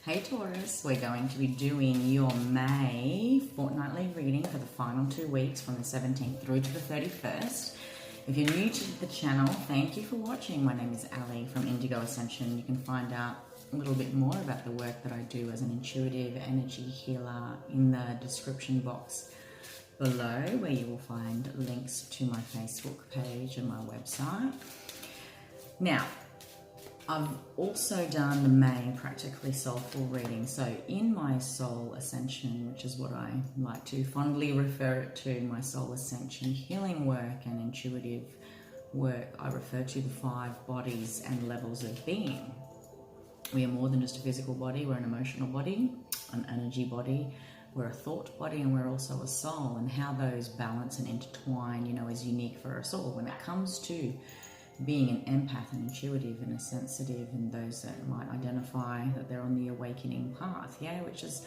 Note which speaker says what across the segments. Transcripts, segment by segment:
Speaker 1: Hey Taurus, we're going to be doing your May fortnightly reading for the final 2 weeks from the 17th through to the 31st. If you're new to the channel, thank you for watching. My name is Ali from Indigo Ascension. You can find out a little bit more about the work that I do as an intuitive energy healer in the description box below, where you will find links to my Facebook page and my website. Now, I've also done the May Practically Soulful reading. So in my Soul Ascension, which is what I like to fondly refer it to, my Soul Ascension healing work and intuitive work, I refer to the 5 bodies and levels of being. We are more than just a physical body. We're an emotional body, an energy body, we're a thought body, and we're also a soul. And how those balance and intertwine, is unique for us all. When it comes to being an empath, an intuitive and a sensitive, and those that might identify that they're on the awakening path, which is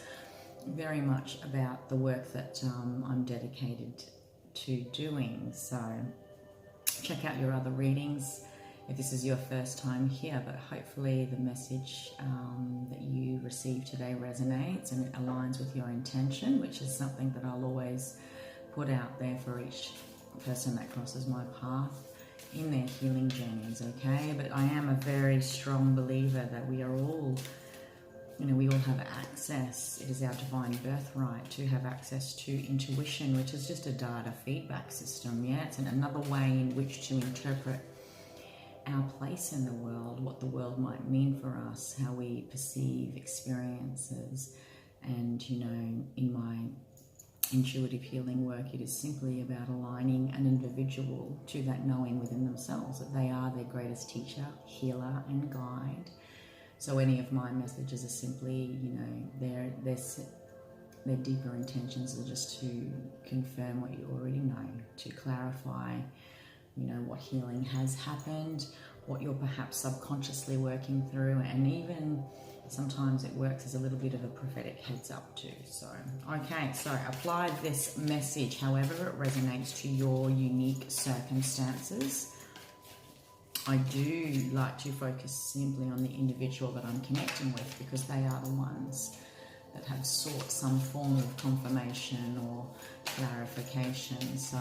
Speaker 1: very much about the work that I'm dedicated to doing. So check out your other readings if this is your first time here, but hopefully the message that you receive today resonates and it aligns with your intention, which is something that I'll always put out there for each person that crosses my path in their healing journeys, okay? But I am a very strong believer that we are all, we all have access. It is our divine birthright to have access to intuition, which is just a data feedback system, It's another way in which to interpret our place in the world, what the world might mean for us, how we perceive experiences. And, in my intuitive healing work, it is simply about aligning an individual to that knowing within themselves that they are their greatest teacher, healer and guide. So any of my messages are simply, their deeper intentions are just to confirm what you already know, to clarify, what healing has happened, what you're perhaps subconsciously working through, and even sometimes it works as a little bit of a prophetic heads up too. So, okay, so apply this message however it resonates to your unique circumstances. I do like to focus simply on the individual that I'm connecting with, because they are the ones that have sought some form of confirmation or clarification. So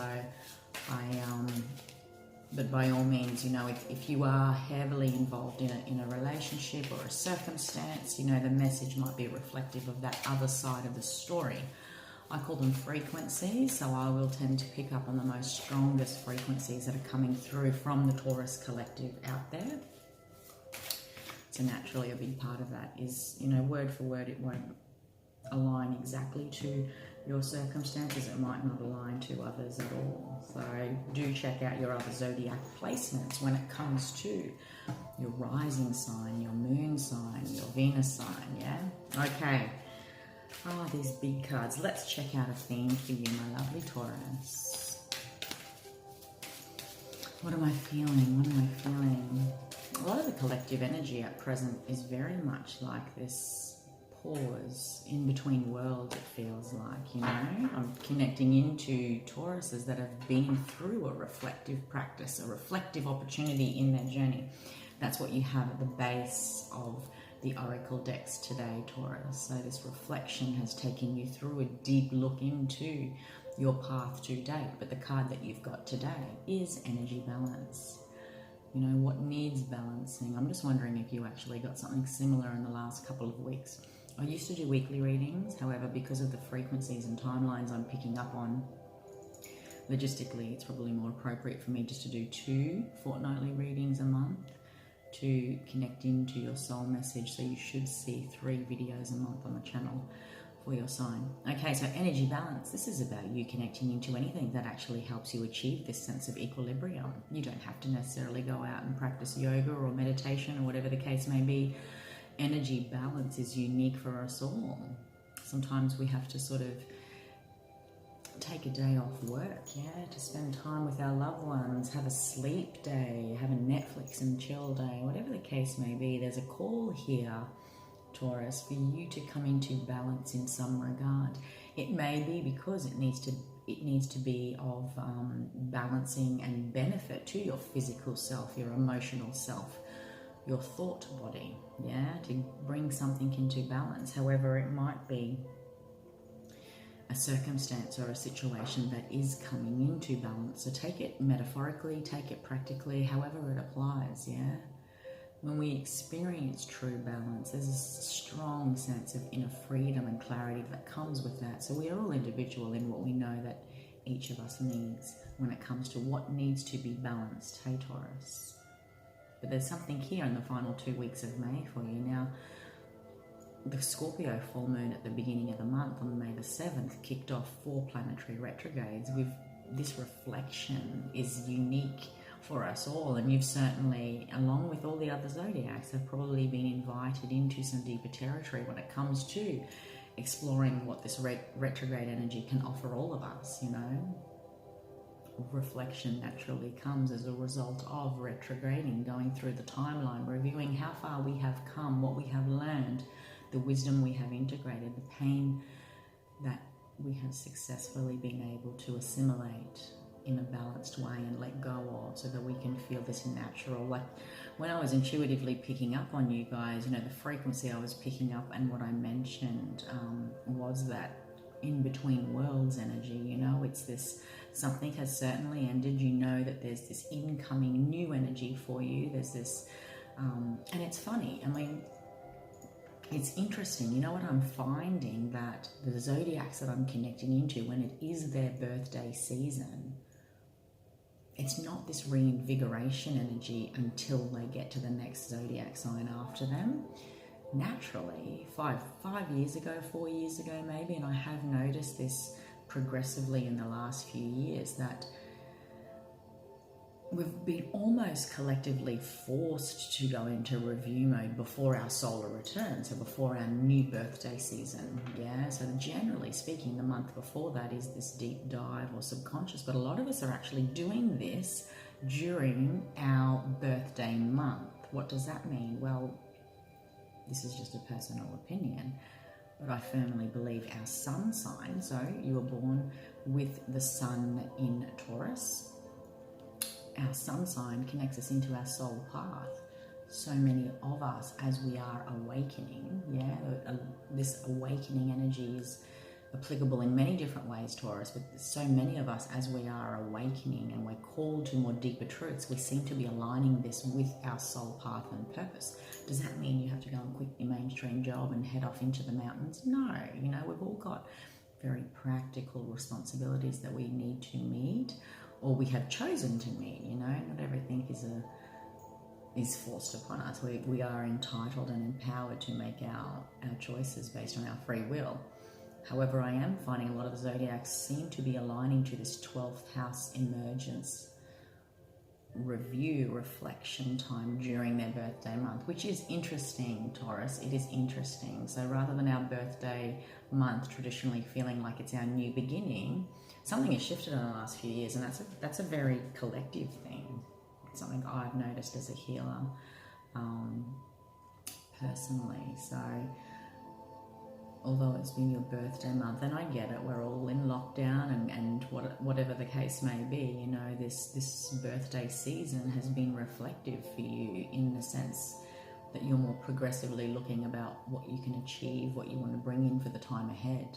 Speaker 1: but by all means, if you are heavily involved in a relationship or a circumstance, the message might be reflective of that other side of the story. I call them frequencies, so I will tend to pick up on the most strongest frequencies that are coming through from the Taurus collective out there. So naturally a big part of that is, word for word, it won't align exactly to your circumstances. It might not align to others at all. So do check out your other zodiac placements when it comes to your rising sign, your moon sign, your Venus sign, Okay. Oh, these big cards. Let's check out a theme for you, my lovely Taurus. What am I feeling? A lot of the collective energy at present is very much like this pause in between worlds, it feels like, I'm connecting into Tauruses that have been through a reflective practice, a reflective opportunity in their journey. That's what you have at the base of the Oracle decks today, Taurus. So this reflection has taken you through a deep look into your path to date. But the card that you've got today is energy balance. What needs balancing? I'm just wondering if you actually got something similar in the last couple of weeks. I used to do weekly readings, however, because of the frequencies and timelines I'm picking up on, logistically, it's probably more appropriate for me just to do 2 fortnightly readings a month to connect into your soul message. So you should see 3 videos a month on the channel for your sign. Okay, so energy balance. This is about you connecting into anything that actually helps you achieve this sense of equilibrium. You don't have to necessarily go out and practice yoga or meditation or whatever the case may be. Energy balance is unique for us all. Sometimes we have to sort of take a day off work, to spend time with our loved ones, have a sleep day, have a Netflix and chill day, whatever the case may be. There's a call here, Taurus, for you to come into balance in some regard. It may be because it needs to be of balancing and benefit to your physical self, your emotional self, your thought body, yeah, to bring something into balance. However, it might be a circumstance or a situation that is coming into balance. So take it metaphorically, take it practically, however it applies, yeah. When we experience true balance, there's a strong sense of inner freedom and clarity that comes with that. So we are all individual in what we know that each of us needs when it comes to what needs to be balanced, hey Taurus. But there's something here in the final 2 weeks of May for you. Now, the Scorpio full moon at the beginning of the month on May the 7th kicked off 4 planetary retrogrades. This reflection is unique for us all, and you've certainly, along with all the other zodiacs, have probably been invited into some deeper territory when it comes to exploring what this retrograde energy can offer all of us, you know. Reflection naturally comes as a result of retrograding, going through the timeline, reviewing how far we have come, what we have learned, the wisdom we have integrated, the pain that we have successfully been able to assimilate in a balanced way and let go of, so that we can feel this natural. Like when I was intuitively picking up on you guys, you know, the frequency I was picking up, and what I mentioned was that in between worlds energy, you know, it's this, something has certainly ended, you know that there's this incoming new energy for you, there's this, and it's funny, I mean, it's interesting, you know what I'm finding, that the zodiacs that I'm connecting into, when it is their birthday season, it's not this reinvigoration energy until they get to the next zodiac sign after them. Naturally, 5 years ago, 4 years ago maybe, and I have noticed this progressively in the last few years, that we've been almost collectively forced to go into review mode before our solar return, so before our new birthday season, yeah? So generally speaking, the month before that is this deep dive or subconscious, but a lot of us are actually doing this during our birthday month. What does that mean? Well, this is just a personal opinion, but I firmly believe our sun sign, so you were born with the sun in Taurus, our sun sign connects us into our soul path. So many of us, as we are awakening, yeah, this awakening energy is applicable in many different ways, Taurus, but so many of us, as we are awakening and we're called to more deeper truths, we seem to be aligning this with our soul path and purpose. Does that mean you have to go and quit your mainstream job and head off into the mountains? No, you know, we've all got very practical responsibilities that we need to meet, or we have chosen to meet, you know. Not everything is forced upon us. We are entitled and empowered to make our choices based on our free will. However, I am finding a lot of the zodiacs seem to be aligning to this 12th house emergence review, reflection time during their birthday month, which is interesting, Taurus. It is interesting. So rather than our birthday month traditionally feeling like it's our new beginning, something has shifted in the last few years, and that's a very collective thing. It's something I've noticed as a healer, personally. So although it's been your birthday month, and I get it, we're all in lockdown and whatever the case may be, you know, this birthday season has been reflective for you in the sense that you're more progressively looking about what you can achieve, what you want to bring in for the time ahead.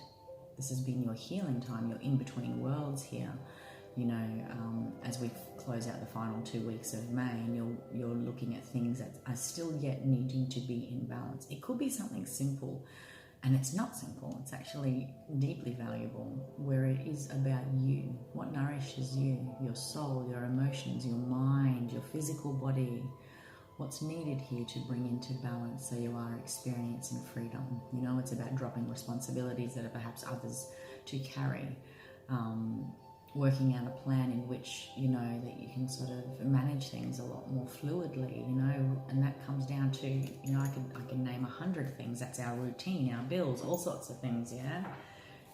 Speaker 1: This has been your healing time, your in-between worlds here, you know, as we close out the final 2 weeks of May, and you're looking at things that are still yet needing to be in balance. It could be something simple, and it's not simple, it's actually deeply valuable, where it is about you, what nourishes you, your soul, your emotions, your mind, your physical body, what's needed here to bring into balance so you are experiencing freedom. You know, it's about dropping responsibilities that are perhaps others to carry, working out a plan in which, you know, that you can sort of manage things a lot more fluidly, you know, and that comes down to, you know, I can name 100 things. That's our routine, our bills, all sorts of things, yeah?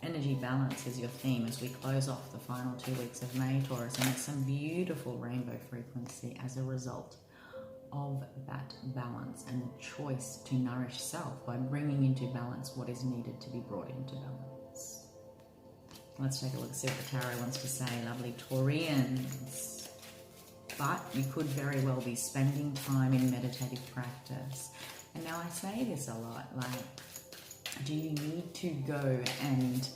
Speaker 1: Energy balance is your theme as we close off the final 2 weeks of May, Taurus, and it's some beautiful rainbow frequency as a result of that balance and the choice to nourish self by bringing into balance what is needed to be brought into balance. Let's take a look, see what the tarot wants to say, lovely Taurians. but you could very well be spending time in meditative practice. And now I say this a lot, like, do you need to go and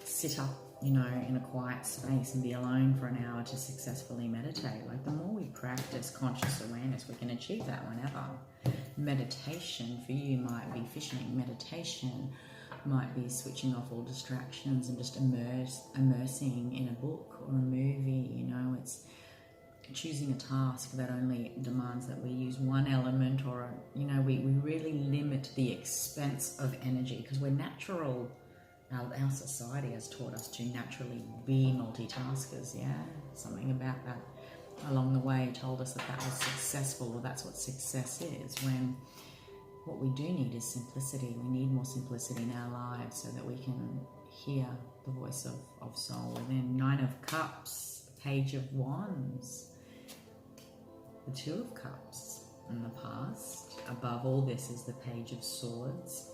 Speaker 1: sit up, you know, in a quiet space and be alone for an hour to successfully meditate? Like, the more we practice conscious awareness, we can achieve that whenever. Meditation for you might be fishing. Meditation might be switching off all distractions and just immersing in a book or a movie. You know, it's choosing a task that only demands that we use one element, or, you know, we really limit the expense of energy, because we're natural. Our society has taught us to naturally be multitaskers, yeah? Something about that along the way told us that that was successful, or that's what success is, when what we do need is simplicity. We need more simplicity in our lives so that we can hear the voice of soul within. 9 of Cups, Page of Wands, the 2 of Cups in the past. Above all this is the Page of Swords.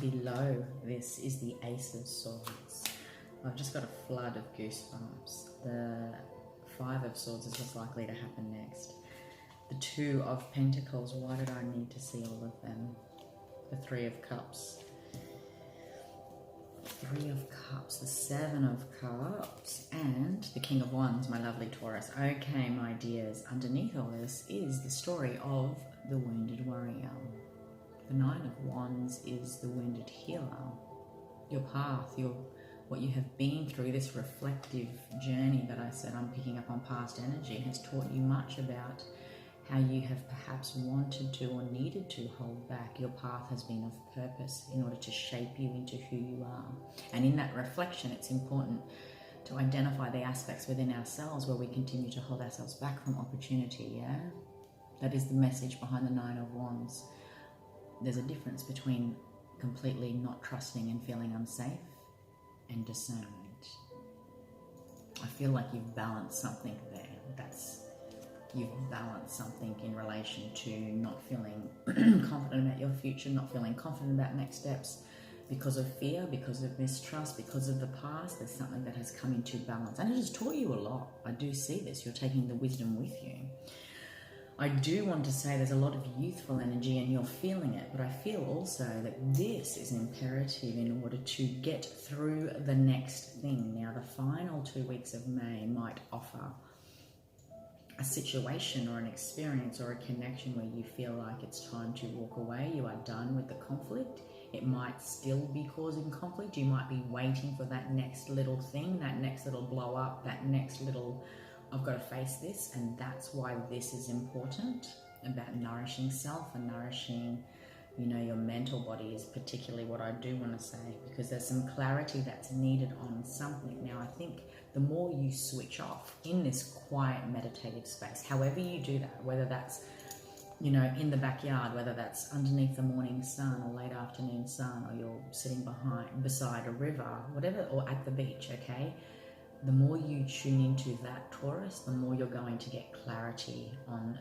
Speaker 1: Below this is the Ace of Swords. I've just got a flood of goosebumps. The 5 of Swords is what's likely to happen next. The 2 of Pentacles, why did I need to see all of them? The 3 of Cups. 3 of Cups, the 7 of Cups, and the King of Wands, my lovely Taurus. Okay, my dears, underneath all this is the story of the wounded warrior. The 9 of Wands is the wounded healer. Your path, what you have been through, this reflective journey that I said I'm picking up on past energy, has taught you much about how you have perhaps wanted to or needed to hold back. Your path has been of purpose in order to shape you into who you are. And in that reflection, it's important to identify the aspects within ourselves where we continue to hold ourselves back from opportunity, yeah? That is the message behind the 9 of Wands. There's a difference between completely not trusting and feeling unsafe and discernment. I feel like you've balanced something there. You've balanced something in relation to not feeling confident about your future, not feeling confident about next steps because of fear, because of mistrust, because of the past. There's something that has come into balance, and it has taught you a lot. I do see this. You're taking the wisdom with you. I do want to say there's a lot of youthful energy and you're feeling it, but I feel also that this is imperative in order to get through the next thing. Now, the final 2 weeks of May might offer a situation or an experience or a connection where you feel like it's time to walk away. You are done with the conflict. It might still be causing conflict. You might be waiting for that next little thing, that next little blow up, that next little, I've got to face this. And that's why this is important, about nourishing self and nourishing, you know, your mental body is particularly what I do want to say, because there's some clarity that's needed on something. Now, I think the more you switch off in this quiet meditative space, however you do that, whether that's, you know, in the backyard, whether that's underneath the morning sun or late afternoon sun, or you're sitting beside a river, whatever, or at the beach, okay? The more you tune into that, Taurus, the more you're going to get clarity on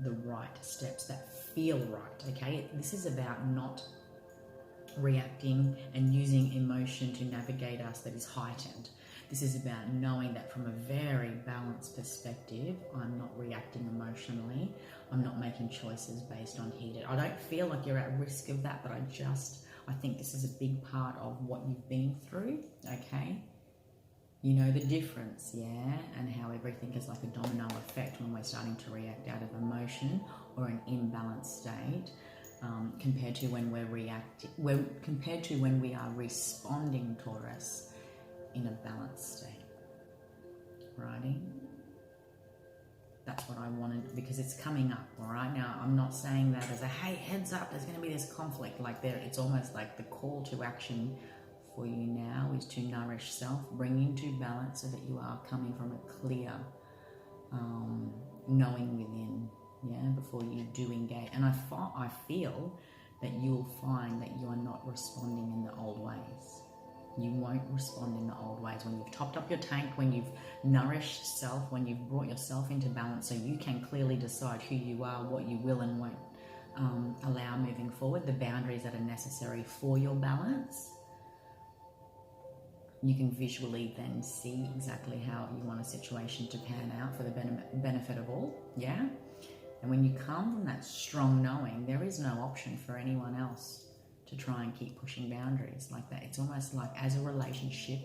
Speaker 1: the right steps that feel right, okay? This is about not reacting and using emotion to navigate us that is heightened. This is about knowing that from a very balanced perspective, I'm not reacting emotionally. I'm not making choices based on heated. I don't feel like you're at risk of that, but I think this is a big part of what you've been through, okay? You know the difference, yeah? And how everything is like a domino effect when we're starting to react out of emotion or an imbalanced state, compared to when we're reacting, compared to when we are responding, Taurus, in a balanced state. Righty? That's what I wanted, because it's coming up, all right? Now, I'm not saying that as a, hey, heads up, there's going to be this conflict. Like, it's almost like the call to action for you now is to nourish self, bring into balance so that you are coming from a clear knowing within, yeah, before you do engage. And I feel that you'll find that you are not responding in the old ways. You won't respond in the old ways. When you've topped up your tank, when you've nourished self, when you've brought yourself into balance so you can clearly decide who you are, what you will and won't allow moving forward, the boundaries that are necessary for your balance, you can visually then see exactly how you want a situation to pan out for the benefit of all, yeah? And when you come from that strong knowing, there is no option for anyone else to try and keep pushing boundaries like that. It's almost like as a relationship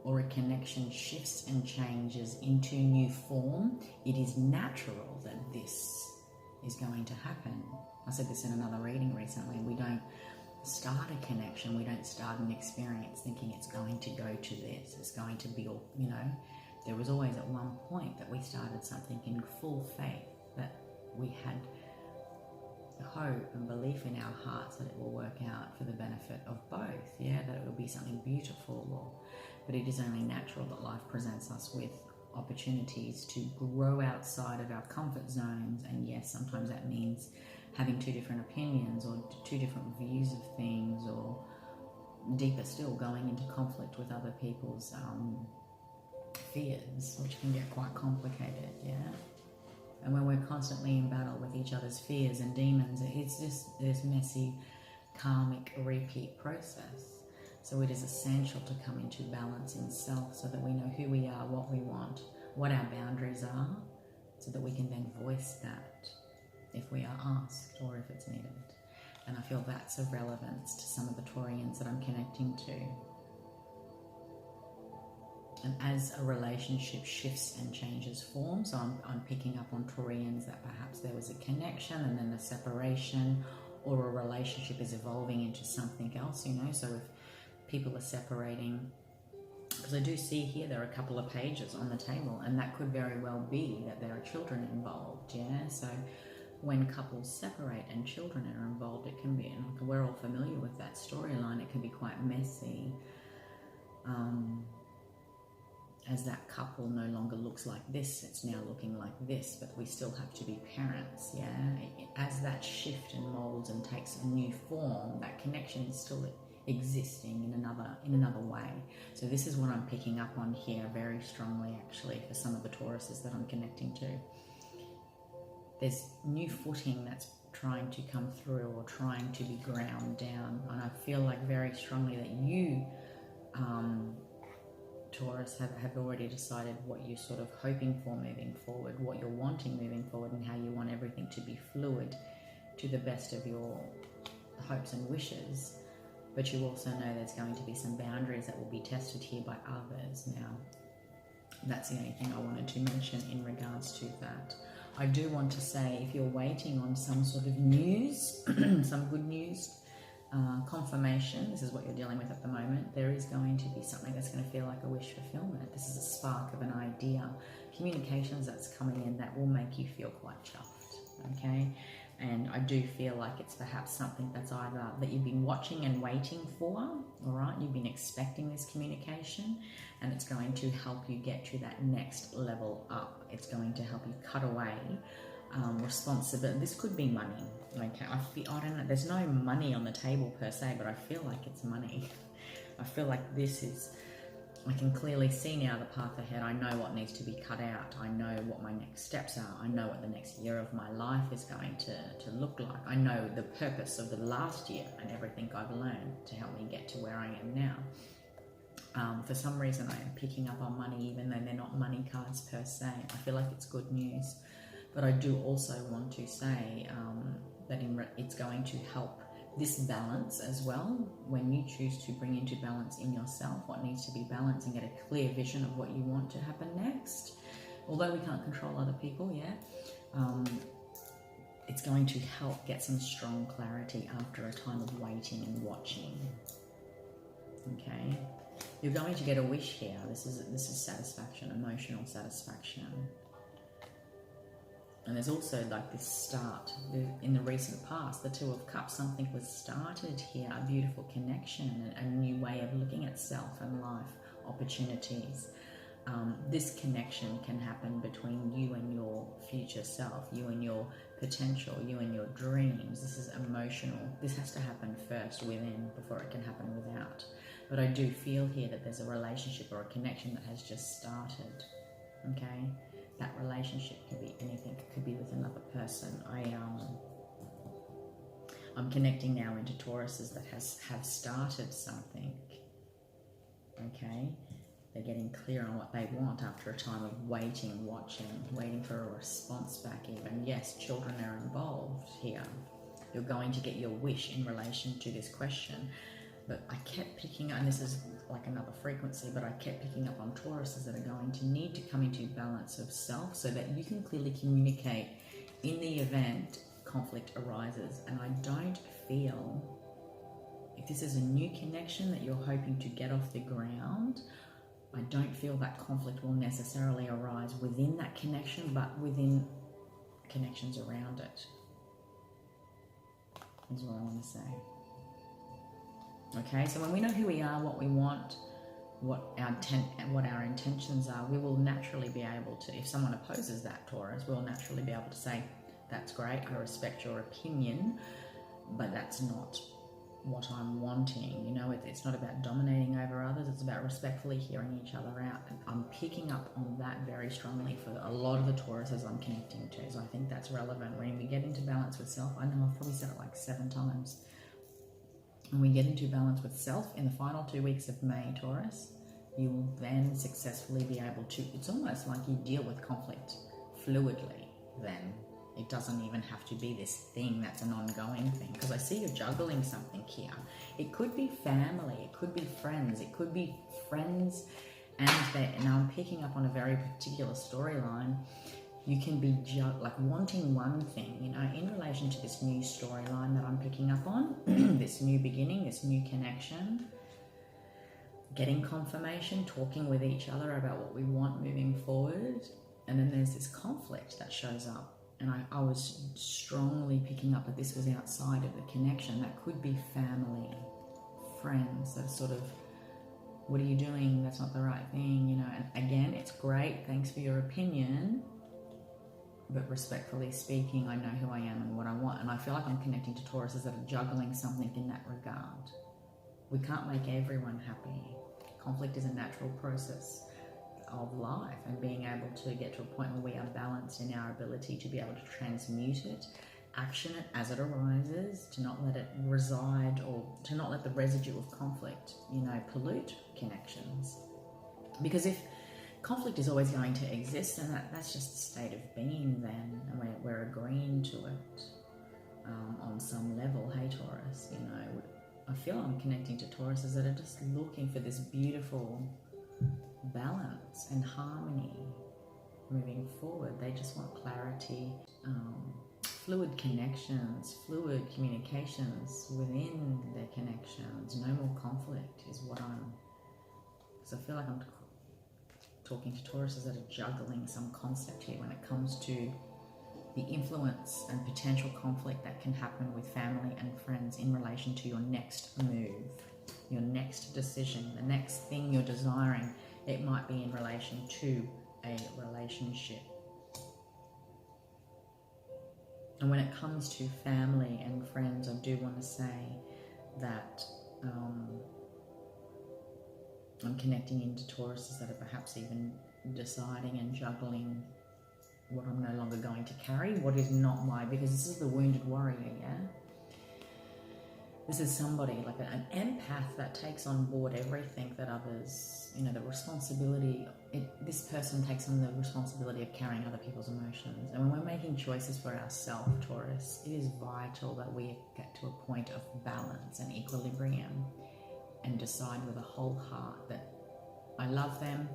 Speaker 1: or a connection shifts and changes into new form, it is natural that this is going to happen. I said this in another reading recently. We don't start a connection, we don't start an experience thinking it's going to go to this, it's going to be, you know, there was always at one point that we started something in full faith, that we had hope and belief in our hearts that it will work out for the benefit of both, yeah, that it will be something beautiful, but it is only natural that life presents us with opportunities to grow outside of our comfort zones. And yes, sometimes that means having two different opinions or two different views of things, or deeper still, going into conflict with other people's fears, which can get quite complicated, yeah? And when we're constantly in battle with each other's fears and demons, it's just this messy karmic repeat process. So it is essential to come into balance in self so that we know who we are, what we want, what our boundaries are, so that we can then voice that if we are asked or if it's needed. And I feel that's of relevance to some of the Taurians that I'm connecting to. And as a relationship shifts and changes form, so I'm picking up on Taurians that perhaps there was a connection and then a separation, or a relationship is evolving into something else, you know. So if people are separating, because I do see here there are a couple of pages on the table, and that could very well be that there are children involved, yeah. So when couples separate and children are involved, it can be, and we're all familiar with that storyline, it can be quite messy. As that couple no longer looks like this, it's now looking like this, but we still have to be parents, yeah? As that shift and molds and takes a new form, that connection is still existing in another way. So this is what I'm picking up on here very strongly, actually, for some of the Tauruses that I'm connecting to. There's new footing that's trying to come through, or trying to be ground down, and I feel like very strongly that you, Taurus, have already decided what you're sort of hoping for moving forward, what you're wanting moving forward, and how you want everything to be fluid to the best of your hopes and wishes. But you also know there's going to be some boundaries that will be tested here by others. Now, that's the only thing I wanted to mention in regards to that. I do want to say, if you're waiting on some sort of news, some good news, confirmation, this is what you're dealing with at the moment, there is going to be something that's going to feel like a wish fulfillment. This is a spark of an idea, communications that's coming in that will make you feel quite chuffed, okay? And I do feel like it's perhaps something that's either that you've been watching and waiting for, all right? You've been expecting this communication, and it's going to help you get to that next level up. It's going to help you cut away responsibility. This could be money, okay? I don't know, there's no money on the table per se, but I feel like it's money. I feel like this is, I can clearly see now the path ahead. I know what needs to be cut out. I know what my next steps are. I know what the next year of my life is going to look like. I know the purpose of the last year and everything I've learned to help me get to where I am now. For some reason, I am picking up on money, even though they're not money cards per se. I feel like it's good news. But I do also want to say that it's going to help this balance as well. When you choose to bring into balance in yourself what needs to be balanced and get a clear vision of what you want to happen next, although we can't control other people, yeah, it's going to help get some strong clarity after a time of waiting and watching. Okay, you're going to get a wish here. This is satisfaction, emotional satisfaction. And there's also like this start in the recent past, the Two of Cups, something was started here, a beautiful connection, a new way of looking at self and life, opportunities. This connection can happen between you and your future self, you and your potential, you and your dreams. This is emotional. This has to happen first within before it can happen without. But I do feel here that there's a relationship or a connection that has just started, okay? That relationship could be anything. It could be with another person. I'm connecting now into Tauruses that have started something. okay? They're getting clear on what they want after a time of waiting, watching, waiting for a response back even. Yes, children are involved here. You're going to get your wish in relation to this question. But I kept picking up, and this is like another frequency, but I kept picking up on Tauruses that are going to need to come into balance of self so that you can clearly communicate in the event conflict arises. And I don't feel, if this is a new connection that you're hoping to get off the ground, I don't feel that conflict will necessarily arise within that connection, but within connections around it, is what I want to say. Okay, so when we know who we are, what we want, what our intentions are, we will naturally be able to, if someone opposes that, Taurus, we'll naturally be able to say, that's great, I respect your opinion, but that's not what I'm wanting. You know, it's not about dominating over others, it's about respectfully hearing each other out. And I'm picking up on that very strongly for a lot of the Tauruses I'm connecting to. So I think that's relevant. When we get into balance with self, I know I've probably said it like 7 times. When we get into balance with self in the final 2 weeks of May, Taurus, you will then successfully be able to, it's almost like you deal with conflict fluidly then. It doesn't even have to be this thing that's an ongoing thing, because I see you're juggling something here. It could be family, it could be friends, it could be friends and now I'm picking up on a very particular storyline. You can be like wanting one thing, you know, in relation to this new storyline that I'm picking up on, this new beginning, this new connection, getting confirmation, talking with each other about what we want moving forward. And then there's this conflict that shows up. And I was strongly picking up that this was outside of the connection. That could be family, friends, that sort of, what are you doing? That's not the right thing, you know. And again, it's great, thanks for your opinion. But respectfully speaking, I know who I am and what I want. And I feel like I'm connecting to Tauruses that are juggling something in that regard. We can't make everyone happy. Conflict is a natural process of life, and being able to get to a point where we are balanced in our ability to be able to transmute it, action it as it arises, to not let it reside, or to not let the residue of conflict, you know, pollute connections. Because if conflict is always going to exist, then that's just a state of being then, and we're agreeing to it on some level. Hey Taurus, you know, I feel I'm connecting to Tauruses that are just looking for this beautiful balance and harmony moving forward. They just want clarity, fluid connections, fluid communications within their connections. No more conflict is what because I feel like I'm talking to Tauruses that are juggling some concept here when it comes to the influence and potential conflict that can happen with family and friends in relation to your next move, your next decision, the next thing you're desiring. It might be in relation to a relationship. And when it comes to family and friends, I do want to say that I'm connecting into Tauruses that are perhaps even deciding and juggling what I'm no longer going to carry, what is not because this is the wounded warrior, yeah? This is somebody like an empath that takes on board everything that others, you know, the responsibility, this person takes on the responsibility of carrying other people's emotions. And when we're making choices for ourselves, Taurus, it is vital that we get to a point of balance and equilibrium and decide with a whole heart that I love them,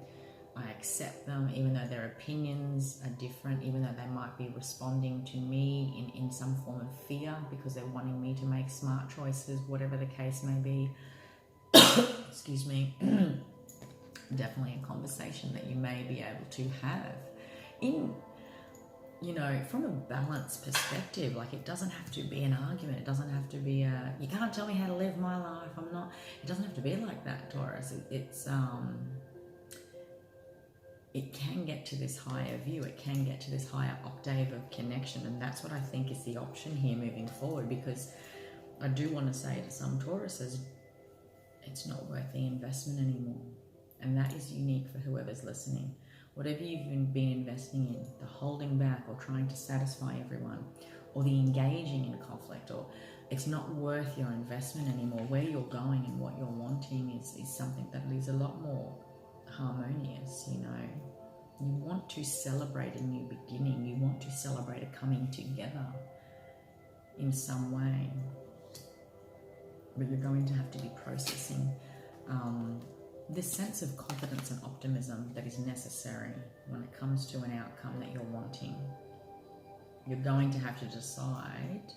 Speaker 1: I accept them, even though their opinions are different, even though they might be responding to me in some form of fear because they're wanting me to make smart choices, whatever the case may be. Excuse me. Definitely a conversation that you may be able to have in, you know, from a balanced perspective. Like, it doesn't have to be an argument. It doesn't have to be you can't tell me how to live my life. It doesn't have to be like that, Taurus. It can get to this higher view, it can get to this higher octave of connection, and that's what I think is the option here moving forward, because I do want to say to some Tauruses, it's not worth the investment anymore, and that is unique for whoever's listening. Whatever you've been investing in, the holding back or trying to satisfy everyone, or the engaging in conflict, or it's not worth your investment anymore. Where you're going and what you're wanting is something that is a lot more harmonious, you know. You want to celebrate a new beginning. You want to celebrate a coming together in some way. But you're going to have to be processing this sense of confidence and optimism that is necessary when it comes to an outcome that you're wanting. You're going to have to decide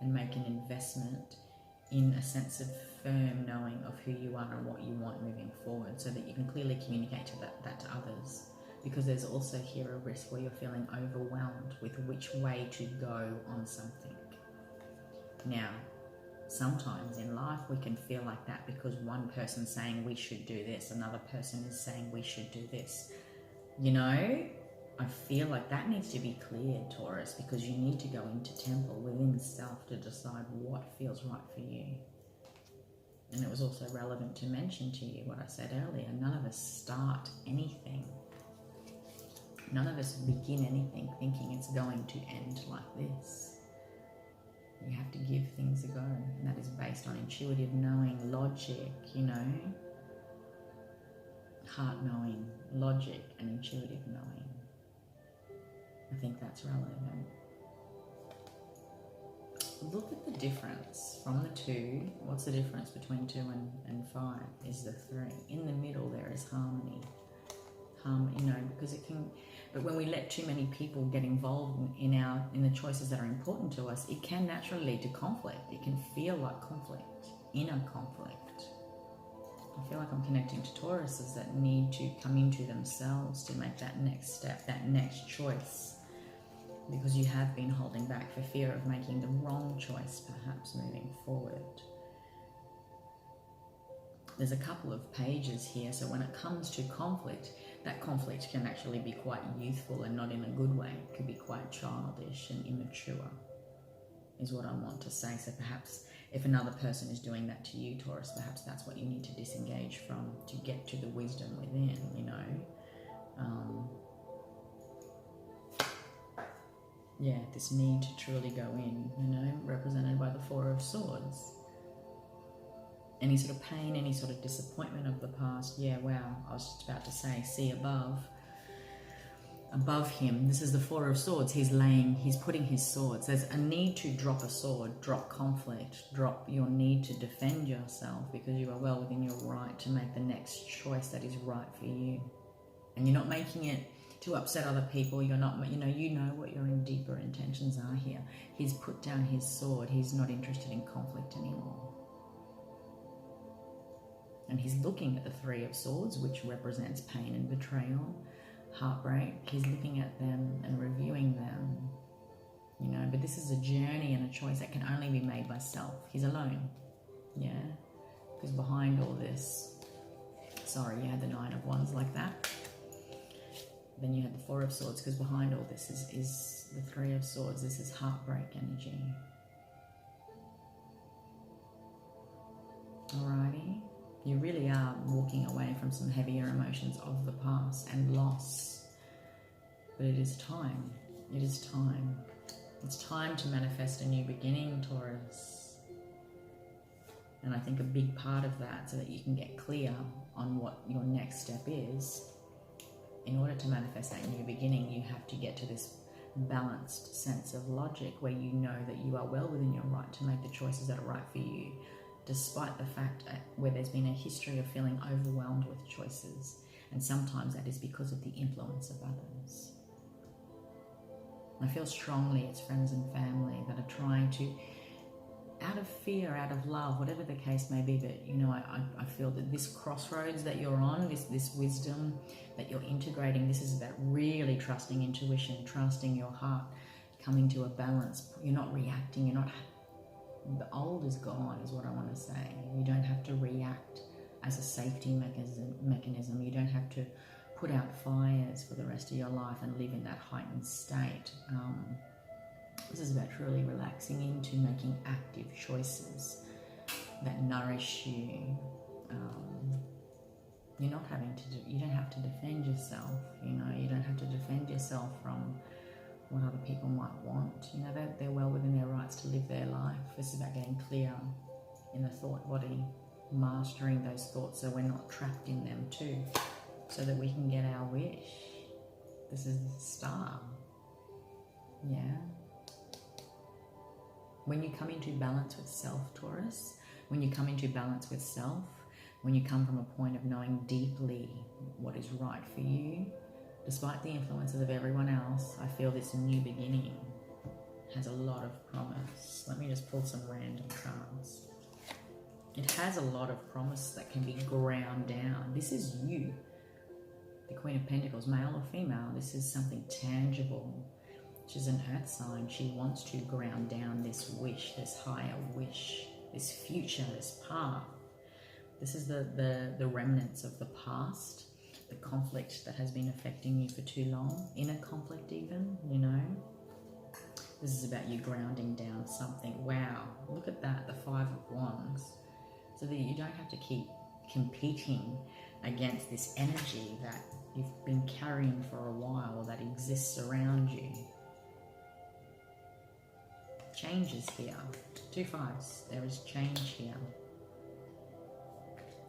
Speaker 1: and make an investment in a sense of firm knowing of who you are and what you want moving forward, so that you can clearly communicate that to others. Because there's also here a risk where you're feeling overwhelmed with which way to go on something. Now, sometimes in life we can feel like that because one person's saying we should do this, another person is saying we should do this. You know, I feel like that needs to be cleared, Taurus, because you need to go into temple within self to decide what feels right for you. And it was also relevant to mention to you what I said earlier. None of us start anything. None of us begin anything thinking it's going to end like this. You have to give things a go, and that is based on intuitive knowing, logic, you know, heart knowing, logic and intuitive knowing. I think that's relevant. Look at the difference from the 2. What's the difference between 2 and 5 is the 3. In the middle there is harmony. You know, because it can, but when we let too many people get involved in the choices that are important to us, it can naturally lead to conflict. It can feel like conflict, inner conflict. I feel like I'm connecting to Tauruses that need to come into themselves to make that next step, that next choice, because you have been holding back for fear of making the wrong choice, perhaps moving forward. There's a couple of pages here, so when it comes to conflict, that conflict can actually be quite youthful and not in a good way. It could be quite childish and immature, is what I want to say. So perhaps if another person is doing that to you, Taurus, perhaps that's what you need to disengage from to get to the wisdom within, you know. Yeah, this need to truly go in, you know, represented by the 4 of Swords. Any sort of pain, any sort of disappointment of the past. Yeah, wow, I was just about to say, see above him, this is the 4 of Swords. He's putting his swords. There's a need to drop a sword, drop conflict, drop your need to defend yourself, because you are well within your right to make the next choice that is right for you. And you're not making it to upset other people. You're not, you know what your deeper intentions are here. He's put down his sword. He's not interested in conflict anymore. And he's looking at the 3 of Swords, which represents pain and betrayal, heartbreak. He's looking at them and reviewing them, you know, but this is a journey and a choice that can only be made by self. He's alone, yeah, because behind all this, sorry, you had the 9 of Wands like that. Then you had the 4 of Swords, because behind all this is the 3 of Swords. This is heartbreak energy. Alrighty. You really are walking away from some heavier emotions of the past and loss. But it is time. It is time. It's time to manifest a new beginning, Taurus. And I think a big part of that, so that you can get clear on what your next step is, in order to manifest that new beginning, you have to get to this balanced sense of logic where you know that you are well within your right to make the choices that are right for you, despite the fact where there's been a history of feeling overwhelmed with choices. And sometimes that is because of the influence of others. I feel strongly it's friends and family that are trying to, out of fear, out of love, whatever the case may be, but you know, I feel that this crossroads that you're on, this wisdom that you're integrating, this is about really trusting intuition, trusting your heart, coming to a balance. You're not reacting, the old is gone, is what I want to say. You don't have to react as a safety mechanism. You don't have to put out fires for the rest of your life and live in that heightened state. This is about truly relaxing into making active choices that nourish you. You're not you don't have to defend yourself, you know, you don't have to defend yourself what other people might want. You know, they're well within their rights to live their life. This is about getting clear in the thought body, mastering those thoughts so we're not trapped in them too, so that we can get our wish. This is the star. Yeah. When you come into balance with self, Taurus, when you come into balance with self, when you come from a point of knowing deeply what is right for you, despite the influences of everyone else, I feel this new beginning has a lot of promise. Let me just pull some random cards. It has a lot of promise that can be ground down. This is you, the Queen of Pentacles, male or female. This is something tangible. She's an earth sign. She wants to ground down this wish, this higher wish, this future, this path. This is the remnants of the past, the conflict that has been affecting you for too long, inner conflict even, you know. This is about you grounding down something. Wow, look at that, the 5 of Wands. So that you don't have to keep competing against this energy that you've been carrying for a while or that exists around you. Change is here. 2 5s, there is change here.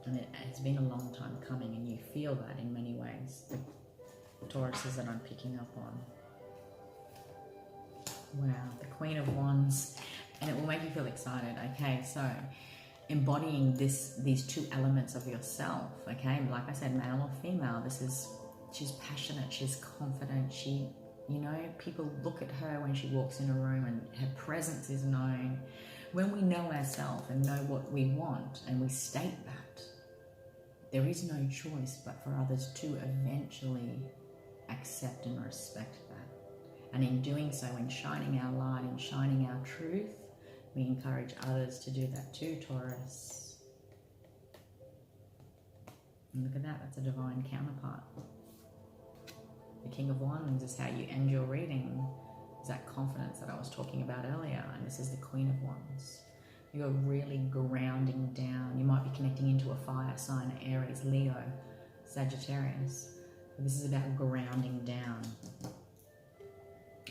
Speaker 1: And it has been a long time coming, and you feel that in many ways. The Tauruses that I'm picking up on. Wow, the Queen of Wands. And it will make you feel excited. Okay, so embodying these 2 elements of yourself. Okay, like I said, male or female. She's passionate, she's confident, you know, people look at her when she walks in a room and her presence is known. When we know ourselves and know what we want and we state that, there is no choice but for others to eventually accept and respect that. And in doing so, in shining our light, in shining our truth, we encourage others to do that too, Taurus. And look at that, that's a divine counterpart. The King of Wands is how you end your reading. Is that confidence that I was talking about earlier. And this is the Queen of Wands. You're really grounding down. You might be connecting into a fire sign, Aries, Leo, Sagittarius. But this is about grounding down.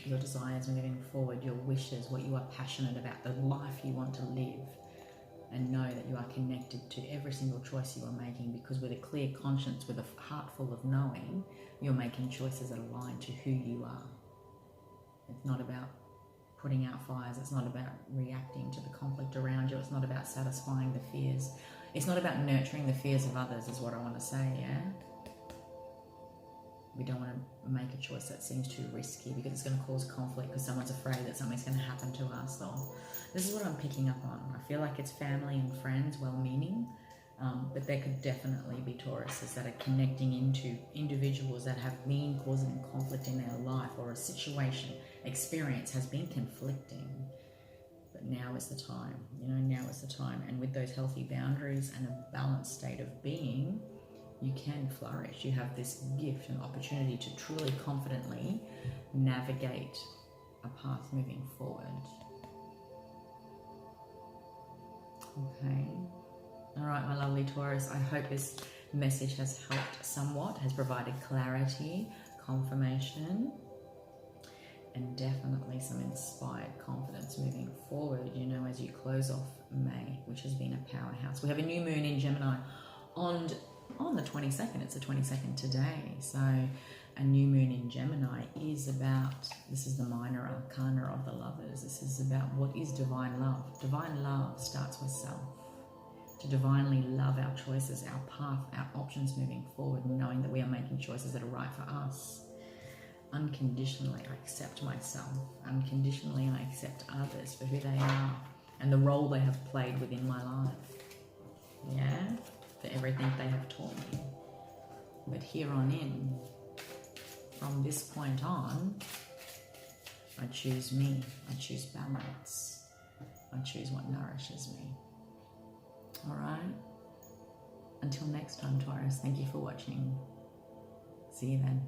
Speaker 1: Your desires moving forward, your wishes, what you are passionate about, the life you want to live. And know that you are connected to every single choice you are making, because with a clear conscience, with a heart full of knowing, you're making choices that align to who you are. It's not about putting out fires. It's not about reacting to the conflict around you. It's not about satisfying the fears. It's not about nurturing the fears of others, is what I want to say, yeah? We don't want to make a choice that seems too risky because it's going to cause conflict because someone's afraid that something's going to happen to us. So this is what I'm picking up on. I feel like it's family and friends, well-meaning, but there could definitely be Tauruses that are connecting into individuals that have been causing conflict in their life, or a situation, experience has been conflicting. But now is the time, you know, now is the time. And with those healthy boundaries and a balanced state of being, you can flourish. You have this gift and opportunity to truly confidently navigate a path moving forward. Okay. All right, my lovely Taurus, I hope this message has helped somewhat, has provided clarity, confirmation, and definitely some inspired confidence moving forward, you know, as you close off May, which has been a powerhouse. We have a new moon in Gemini on the 22nd. It's the 22nd today. So a new moon in Gemini is about, this is the minor arcana of the lovers. This is about what is divine love. Divine love starts with self. To divinely love our choices, our path, our options moving forward, knowing that we are making choices that are right for us. Unconditionally, I accept myself. Unconditionally, I accept others for who they are and the role they have played within my life. Yeah? For everything they have taught me. But here on in, from this point on, I choose me. I choose balance. I choose what nourishes me. All right? Until next time, Taurus, thank you for watching. See you then.